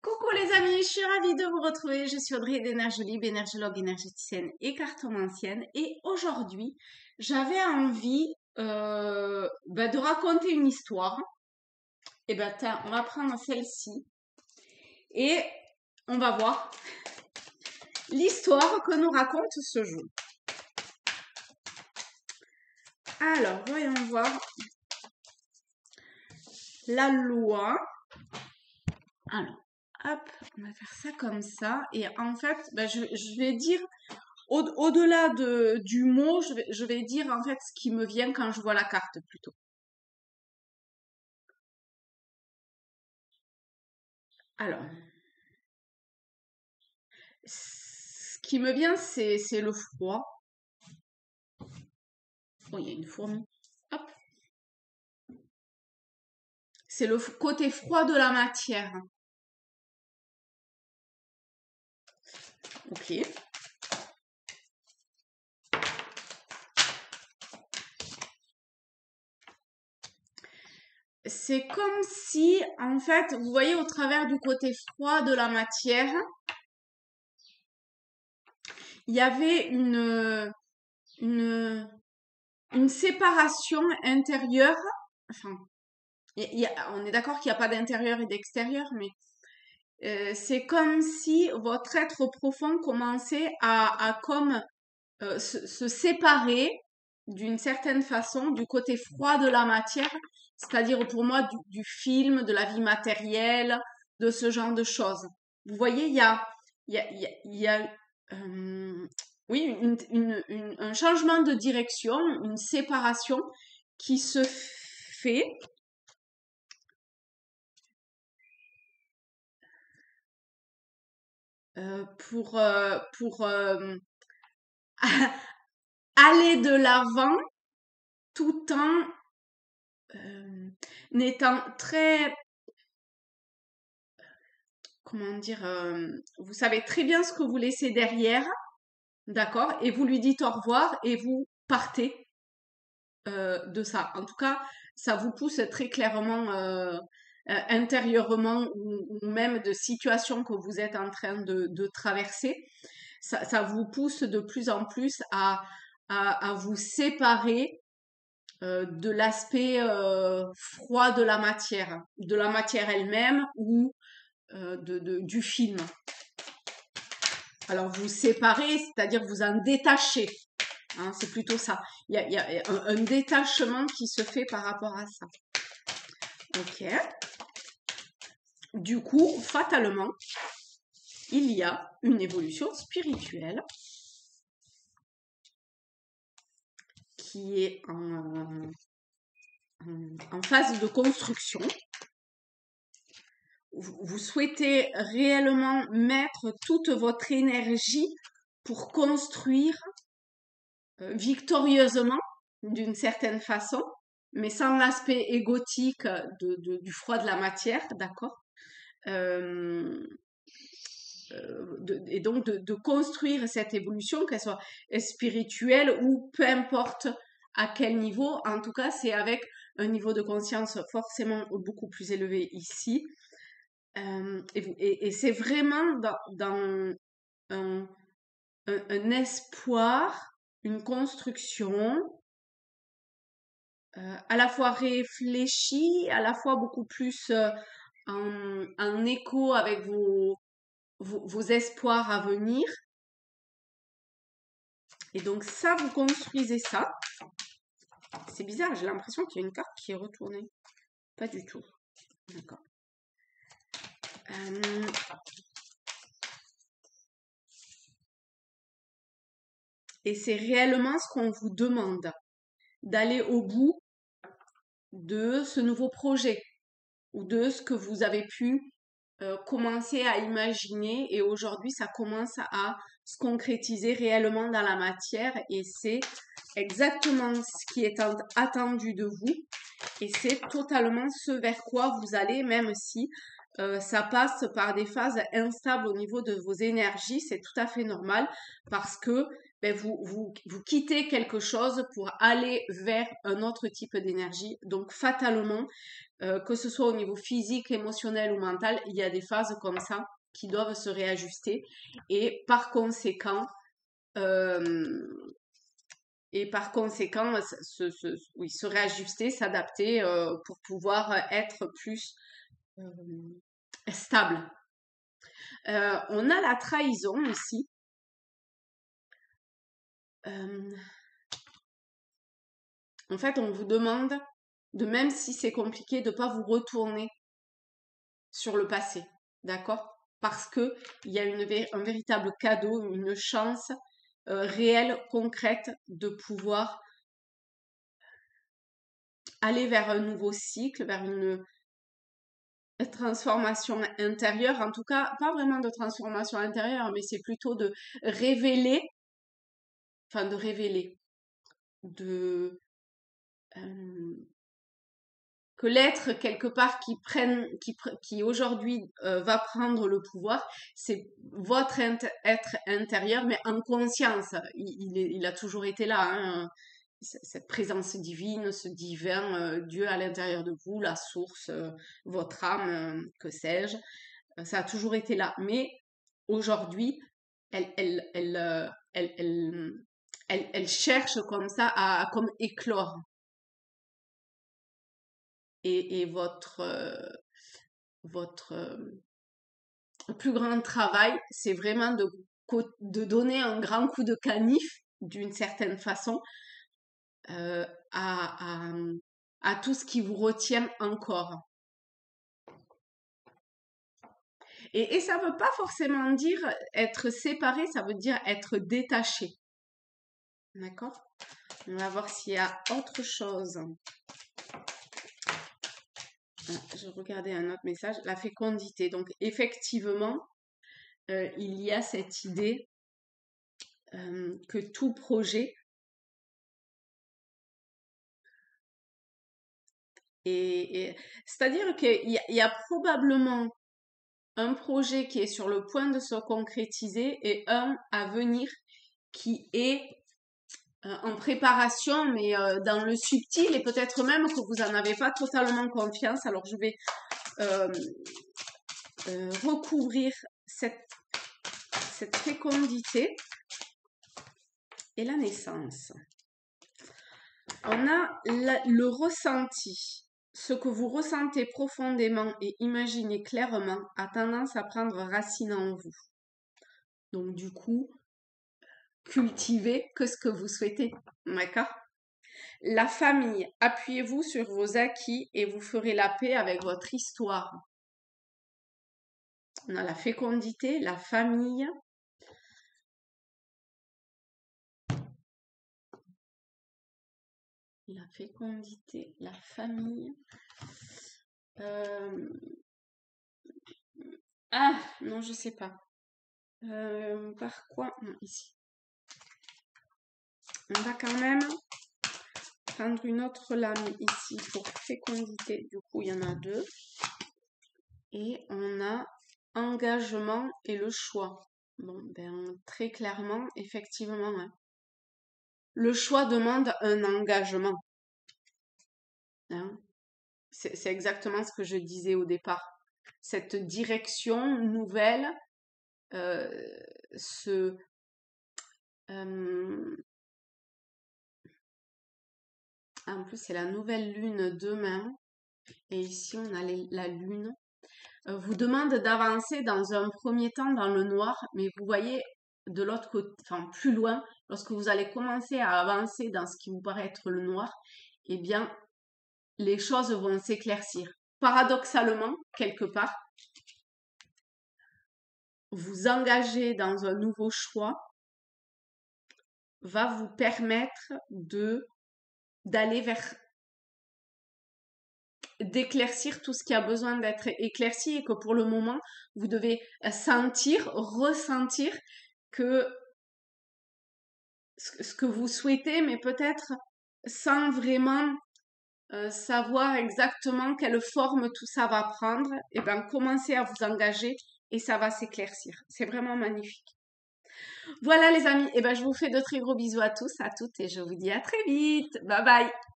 Coucou les amis, je suis ravie de vous retrouver. Je suis Audrey d'Énergolib, énergologue, énergéticienne et cartomancienne. Et aujourd'hui, j'avais envie de raconter une histoire. Et ben tiens, on va prendre celle-ci et on va voir l'histoire que nous raconte ce jeu. Alors, voyons voir la loi. Alors, hop, on va faire ça comme ça. Et en fait, je vais dire, au-delà du mot, je vais dire en fait ce qui me vient quand je vois la carte plutôt. Alors, ce qui me vient, c'est le froid. Oh, il y a une fourmi. Hop. C'est le côté froid de la matière. Ok. C'est comme si, en fait, vous voyez au travers du côté froid de la matière, il y avait une séparation intérieure. Enfin, on est d'accord qu'il n'y a pas d'intérieur et d'extérieur, mais c'est comme si votre être profond commençait à comme se séparer d'une certaine façon du côté froid de la matière, c'est-à-dire pour moi du film, de la vie matérielle, de ce genre de choses. Vous voyez, il y a oui, un changement de direction, une séparation qui se fait pour aller de l'avant tout en n'étant très, comment dire, vous savez très bien ce que vous laissez derrière, d'accord, et vous lui dites au revoir et vous partez de ça. En tout cas, ça vous pousse très clairement intérieurement ou même de situations que vous êtes en train de traverser. Ça vous pousse de plus en plus à vous séparer de l'aspect froid de la matière elle-même ou du film. Alors vous séparez, c'est-à-dire vous en détachez. Hein, c'est plutôt ça. Il y a un détachement qui se fait par rapport à ça. Ok. Du coup, fatalement, il y a une évolution spirituelle qui est en phase de construction. Vous souhaitez réellement mettre toute votre énergie pour construire victorieusement, d'une certaine façon, mais sans l'aspect égotique du froid de la matière, d'accord. Et donc de construire cette évolution, qu'elle soit spirituelle ou peu importe à quel niveau. En tout cas, c'est avec un niveau de conscience forcément beaucoup plus élevé ici. Et c'est vraiment dans un espoir, une construction à la fois réfléchie, à la fois beaucoup plus en écho avec vos espoirs à venir. Et donc ça, vous construisez ça. C'est bizarre, j'ai l'impression qu'il y a une carte qui est retournée. Pas du tout. D'accord. Et c'est réellement ce qu'on vous demande, d'aller au bout de ce nouveau projet ou de ce que vous avez pu commencer à imaginer et aujourd'hui ça commence à se concrétiser réellement dans la matière et c'est exactement ce qui est attendu de vous et c'est totalement ce vers quoi vous allez, même si ça passe par des phases instables au niveau de vos énergies, c'est tout à fait normal parce que ben vous quittez quelque chose pour aller vers un autre type d'énergie. Donc fatalement, que ce soit au niveau physique, émotionnel ou mental, il y a des phases comme ça qui doivent se réajuster. Et par conséquent, euh, oui, se réajuster, s'adapter pour pouvoir être plus euh, stable. On a la trahison ici. En fait, on vous demande de, même si c'est compliqué, de ne pas vous retourner sur le passé, d'accord? Parce que il y a un véritable cadeau, une chance réelle, concrète de pouvoir aller vers un nouveau cycle, vers une transformation intérieure. En tout cas, pas vraiment de transformation intérieure, mais c'est plutôt de révéler, enfin de révéler, de que l'être quelque part qui aujourd'hui va prendre le pouvoir, c'est votre être intérieur, mais en conscience. Il a toujours été là, hein, cette présence divine, ce divin Dieu à l'intérieur de vous, la source, votre âme, que sais-je, ça a toujours été là. Mais aujourd'hui, elle cherche comme ça à comme éclore. Et votre plus grand travail, c'est vraiment de donner un grand coup de canif, d'une certaine façon, euh, à, à, à tout ce qui vous retient encore. Et ça ne veut pas forcément dire être séparé, ça veut dire être détaché. D'accord? On va voir s'il y a autre chose. Je regardais un autre message. La fécondité. Donc, effectivement, il y a cette idée que tout projet c'est-à-dire qu'il y a probablement un projet qui est sur le point de se concrétiser et un à venir qui est en préparation, mais dans le subtil et peut-être même que vous n'en avez pas totalement confiance. Alors je vais recouvrir cette fécondité et la naissance. On a le ressenti. Ce que vous ressentez profondément et imaginez clairement a tendance à prendre racine en vous. Donc du coup, cultivez que ce que vous souhaitez. D'accord? La famille, appuyez-vous sur vos acquis et vous ferez la paix avec votre histoire. On a la fécondité, la famille. La fécondité, la famille. Ah, non, je sais pas. Par quoi? Non, ici. On va quand même prendre une autre lame ici pour fécondité. Du coup, il y en a deux. Et on a engagement et le choix. Bon, ben, très clairement, effectivement, hein. Le choix demande un engagement. Hein. C'est exactement ce que je disais au départ. Cette direction nouvelle, ce, en plus, c'est la nouvelle lune demain. Et ici, on a la lune. Vous demande d'avancer dans un premier temps dans le noir, mais vous voyez de l'autre côté, enfin plus loin, lorsque vous allez commencer à avancer dans ce qui vous paraît être le noir, eh bien, les choses vont s'éclaircir. Paradoxalement, quelque part, vous engager dans un nouveau choix va vous permettre d'aller vers d'éclaircir tout ce qui a besoin d'être éclairci et que pour le moment, vous devez ressentir que ce que vous souhaitez, mais peut-être sans vraiment savoir exactement quelle forme tout ça va prendre, et bien commencez à vous engager et ça va s'éclaircir. C'est vraiment magnifique. Voilà les amis, et ben je vous fais de très gros bisous à tous, à toutes et je vous dis à très vite. Bye bye.